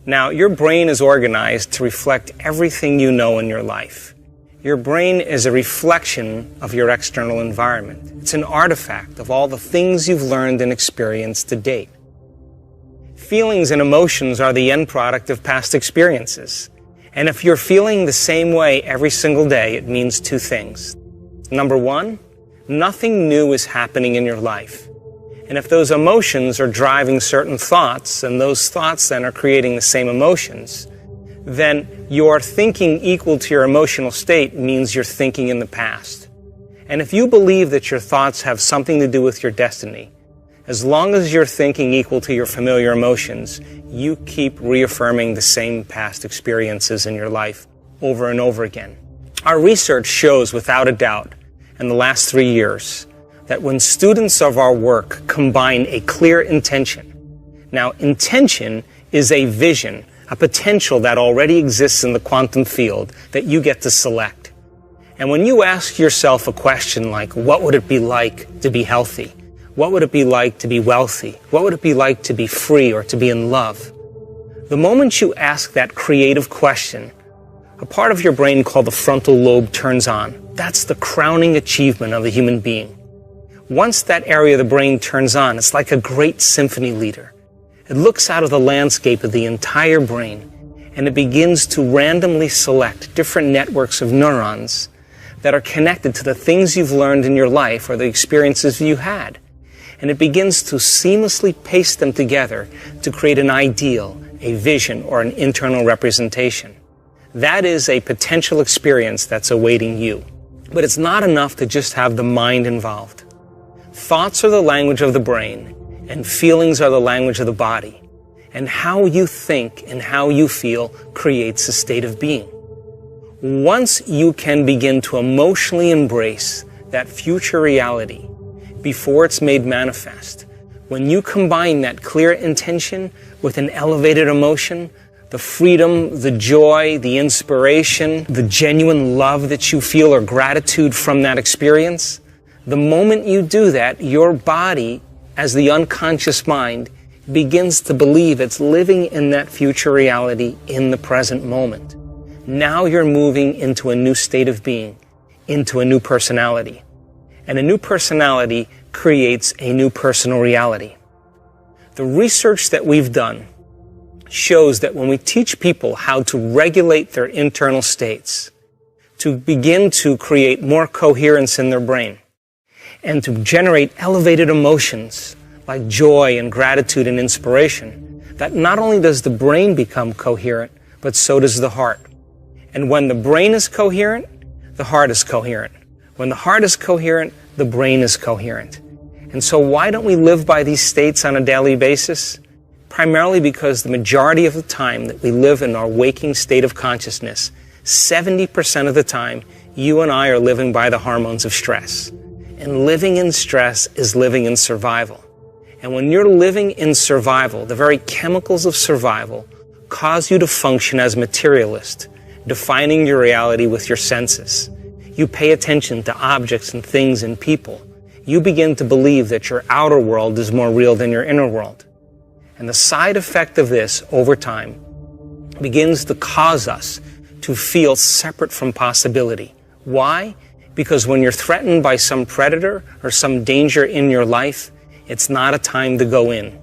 Now, your brain is organized to reflect everything you know in your life. Your brain is a reflection of your external environment. It's an artifact of all the things you've learned and experienced to date. Feelings and emotions are the end product of past experiences. And if you're feeling the same way every single day, it means two things. Number one, nothing new is happening in your life. And if those emotions are driving certain thoughts, and those thoughts then are creating the same emotions, then your thinking equal to your emotional state means you're thinking in the past. And if you believe that your thoughts have something to do with your destiny, as long as you're thinking equal to your familiar emotions, you keep reaffirming the same past experiences in your life over and over again. Our research shows without a doubt in the last 3 years that when students of our work combine a clear intention, now intention is a vision, a potential that already exists in the quantum field that you get to select. And when you ask yourself a question like, what would it be like to be healthy? What would it be like to be wealthy? What would it be like to be free or to be in love? The moment you ask that creative question, a part of your brain called the frontal lobe turns on. That's the crowning achievement of a human being. Once that area of the brain turns on, it's like a great symphony leader. It looks out of the landscape of the entire brain, and it begins to randomly select different networks of neurons that are connected to the things you've learned in your life or the experiences you had. And it begins to seamlessly paste them together to create an ideal, a vision, or an internal representation. That is a potential experience that's awaiting you. But it's not enough to just have the mind involved. Thoughts are the language of the brain, and feelings are the language of the body. And how you think and how you feel creates a state of being. Once you can begin to emotionally embrace that future reality before it's made manifest, when you combine that clear intention with an elevated emotion, the freedom, the joy, the inspiration, the genuine love that you feel or gratitude from that experience, the moment you do that, your body, as the unconscious mind, begins to believe it's living in that future reality in the present moment. Now you're moving into a new state of being, into a new personality. And a new personality creates a new personal reality. The research that we've done shows that when we teach people how to regulate their internal states, to begin to create more coherence in their brain, and to generate elevated emotions like joy and gratitude and inspiration, that not only does the brain become coherent, but so does the heart. And when the brain is coherent, the heart is coherent. When the heart is coherent, the brain is coherent. And so why don't we live by these states on a daily basis? Primarily because the majority of the time that we live in our waking state of consciousness, 70% of the time, you and I are living by the hormones of stress. And living in stress is living in survival. And when you're living in survival, the very chemicals of survival cause you to function as materialist, defining your reality with your senses. You pay attention to objects and things and people. You begin to believe that your outer world is more real than your inner world. And the side effect of this, over time, begins to cause us to feel separate from possibility. Why? Because when you're threatened by some predator or some danger in your life, it's not a time to go in.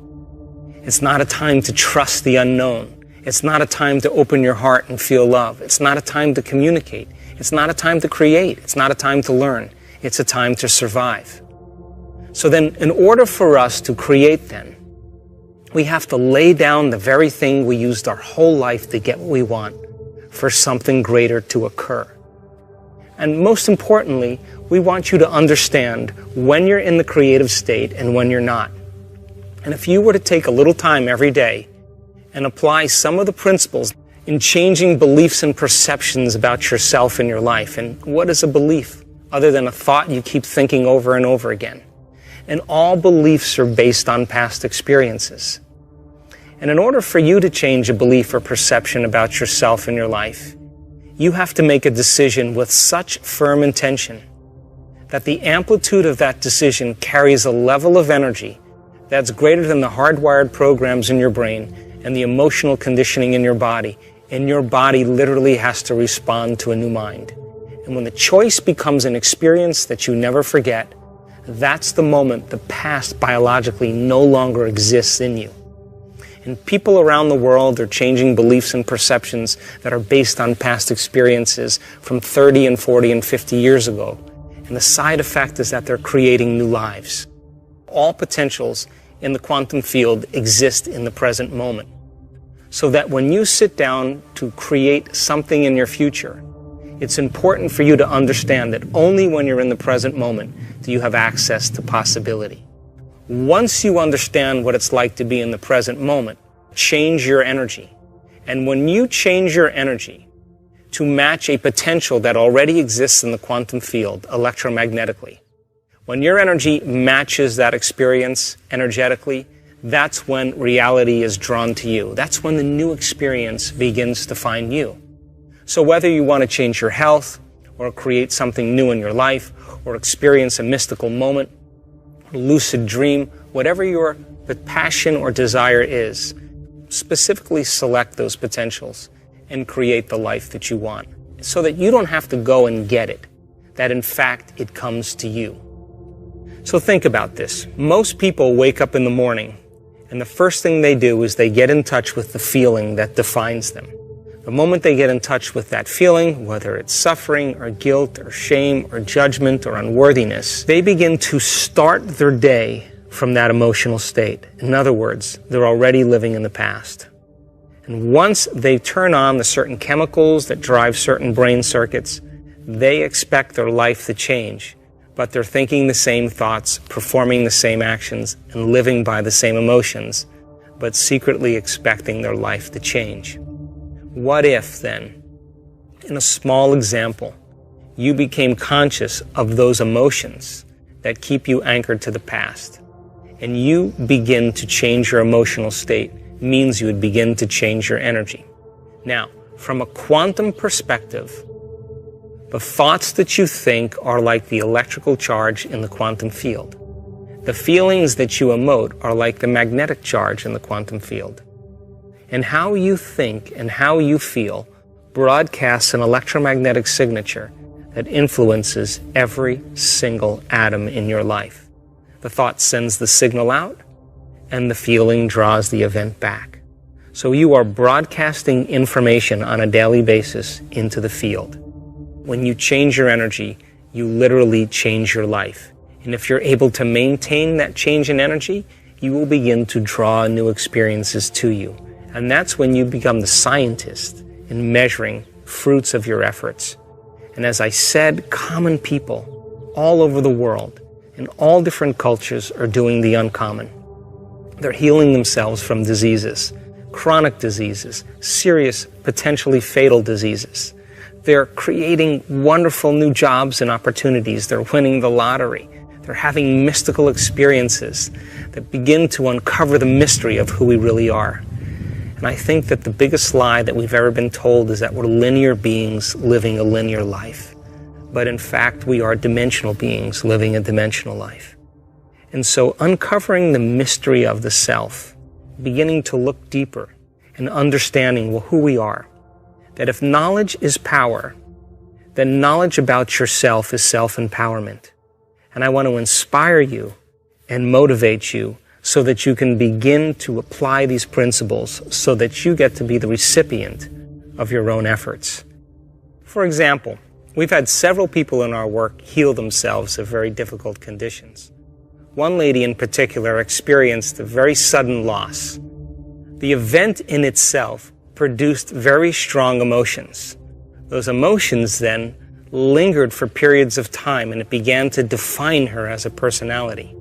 It's not a time to trust the unknown. It's not a time to open your heart and feel love. It's not a time to communicate. It's not a time to create. It's not a time to learn. It's a time to survive. So then, in order for us to create then, we have to lay down the very thing we used our whole life to get what we want for something greater to occur. And most importantly, we want you to understand when you're in the creative state and when you're not. And if you were to take a little time every day and apply some of the principles in changing beliefs and perceptions about yourself and your life, and what is a belief other than a thought you keep thinking over and over again? And all beliefs are based on past experiences. And in order for you to change a belief or perception about yourself and your life, you have to make a decision with such firm intention that the amplitude of that decision carries a level of energy that's greater than the hardwired programs in your brain and the emotional conditioning in your body, and your body literally has to respond to a new mind. And when the choice becomes an experience that you never forget, that's the moment the past biologically no longer exists in you. And people around the world are changing beliefs and perceptions that are based on past experiences from 30 and 40 and 50 years ago. And the side effect is that they're creating new lives. All potentials in the quantum field exist in the present moment. So that when you sit down to create something in your future, it's important for you to understand that only when you're in the present moment do you have access to possibility. Once you understand what it's like to be in the present moment, change your energy. And when you change your energy to match a potential that already exists in the quantum field electromagnetically, when your energy matches that experience energetically, that's when reality is drawn to you. That's when the new experience begins to find you. So whether you want to change your health, or create something new in your life, or experience a mystical moment, lucid dream, whatever your passion or desire is, specifically select those potentials and create the life that you want, so that you don't have to go and get it, that in fact it comes to you. So think about this. Most people wake up in the morning, and the first thing they do is they get in touch with the feeling that defines them. The moment they get in touch with that feeling, whether it's suffering or guilt or shame or judgment or unworthiness, they begin to start their day from that emotional state. In other words, they're already living in the past. And once they turn on the certain chemicals that drive certain brain circuits, they expect their life to change, but they're thinking the same thoughts, performing the same actions, and living by the same emotions, but secretly expecting their life to change. What if, then, in a small example, you became conscious of those emotions that keep you anchored to the past, and you begin to change your emotional state? Means you would begin to change your energy. Now, from a quantum perspective, the thoughts that you think are like the electrical charge in the quantum field. The feelings that you emote are like the magnetic charge in the quantum field. And how you think and how you feel broadcasts an electromagnetic signature that influences every single atom in your life. The thought sends the signal out, and the feeling draws the event back. So you are broadcasting information on a daily basis into the field. When you change your energy, you literally change your life. And if you're able to maintain that change in energy, you will begin to draw new experiences to you. And that's when you become the scientist in measuring fruits of your efforts. And as I said, common people all over the world, in all different cultures, are doing the uncommon. They're healing themselves from diseases, chronic diseases, serious, potentially fatal diseases. They're creating wonderful new jobs and opportunities. They're winning the lottery. They're having mystical experiences that begin to uncover the mystery of who we really are. And I think that the biggest lie that we've ever been told is that we're linear beings living a linear life. But in fact, we are dimensional beings living a dimensional life. And so uncovering the mystery of the self, beginning to look deeper and understanding who we are, that if knowledge is power, then knowledge about yourself is self-empowerment. And I want to inspire you and motivate you so that you can begin to apply these principles so that you get to be the recipient of your own efforts. For example, we've had several people in our work heal themselves of very difficult conditions. One lady in particular experienced a very sudden loss. The event in itself produced very strong emotions. Those emotions then lingered for periods of time, and it began to define her as a personality.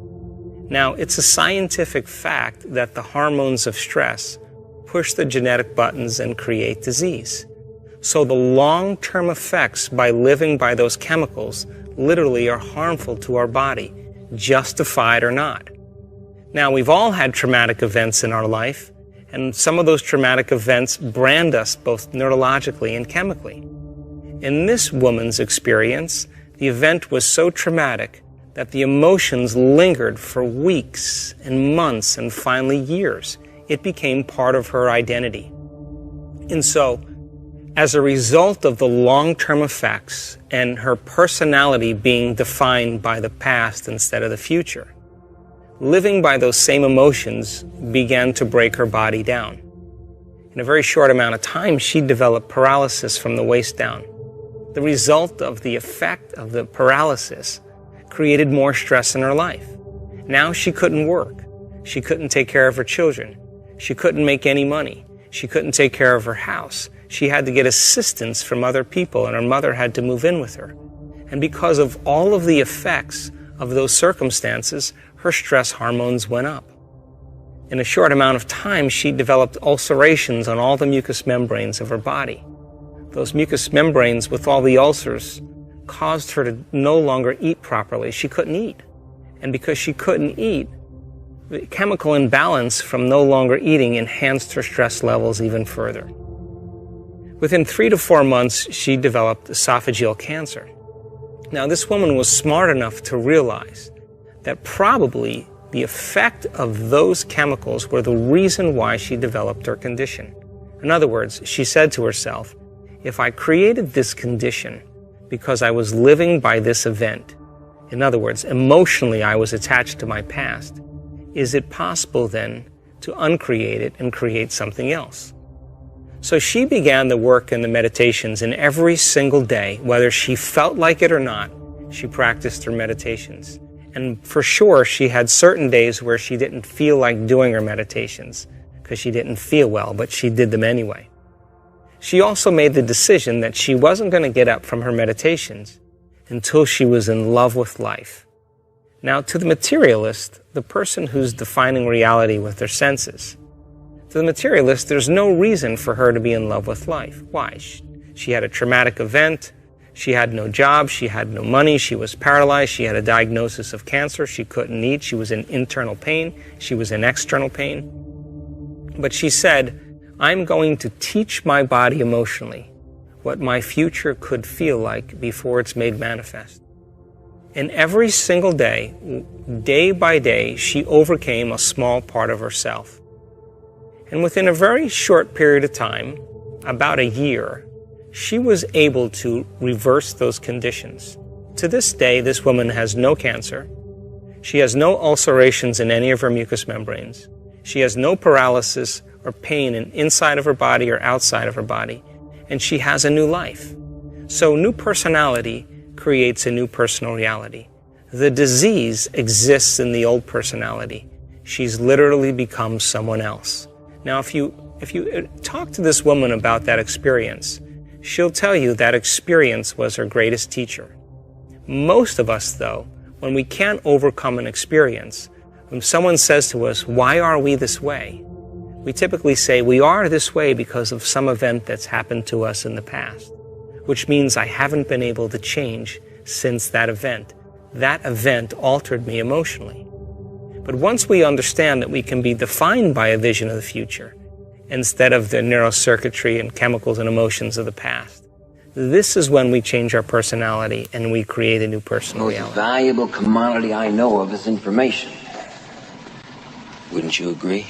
Now, it's a scientific fact that the hormones of stress push the genetic buttons and create disease. So the long-term effects by living by those chemicals literally are harmful to our body, justified or not. Now, we've all had traumatic events in our life, and some of those traumatic events brand us both neurologically and chemically. In this woman's experience, the event was so traumatic that the emotions lingered for weeks and months and finally years, It became part of her identity. And so, as a result of the long-term effects and her personality being defined by the past instead of the future, living by those same emotions began to break her body down. In a very short amount of time, she developed paralysis from the waist down. The result of the effect of the paralysis created more stress in her life. Now she couldn't work. She couldn't take care of her children. She couldn't make any money. She couldn't take care of her house. She had to get assistance from other people, and her mother had to move in with her. And because of all of the effects of those circumstances, her stress hormones went up. In a short amount of time, she developed ulcerations on all the mucous membranes of her body. Those mucous membranes with all the ulcers caused her to no longer eat properly. She couldn't eat. And because she couldn't eat, the chemical imbalance from no longer eating enhanced her stress levels even further. Within 3 to 4 months, she developed esophageal cancer. Now, this woman was smart enough to realize that probably the effect of those chemicals were the reason why she developed her condition. In other words, she said to herself, if I created this condition because I was living by this event, in other words, emotionally I was attached to my past, is it possible then to uncreate it and create something else? So she began the work and the meditations, and every single day, whether she felt like it or not, she practiced her meditations. And for sure, she had certain days where she didn't feel like doing her meditations because she didn't feel well, but she did them anyway. She also made the decision that she wasn't going to get up from her meditations until she was in love with life. Now, to the materialist, the person who's defining reality with their senses, to the materialist, there's no reason for her to be in love with life. Why? She had a traumatic event. She had no job. She had no money. She was paralyzed. She had a diagnosis of cancer. She couldn't eat. She was in internal pain. She was in external pain. But she said, I'm going to teach my body emotionally what my future could feel like before it's made manifest. And every single day, day by day, she overcame a small part of herself. And within a very short period of time, about a year, she was able to reverse those conditions. To this day, this woman has no cancer. She has no ulcerations in any of her mucous membranes. She has no paralysis or pain inside of her body or outside of her body. And she has a new life. So new personality creates a new personal reality. The disease exists in the old personality. She's literally become someone else. Now, if you talk to this woman about that experience, she'll tell you that experience was her greatest teacher. Most of us, though, when we can't overcome an experience, when someone says to us, why are we this way? We typically say, we are this way because of some event that's happened to us in the past, which means I haven't been able to change since that event. That event altered me emotionally. But once we understand that we can be defined by a vision of the future, instead of the neurocircuitry and chemicals and emotions of the past, this is when we change our personality and we create a new personal reality. The most valuable commodity I know of is information. Wouldn't you agree?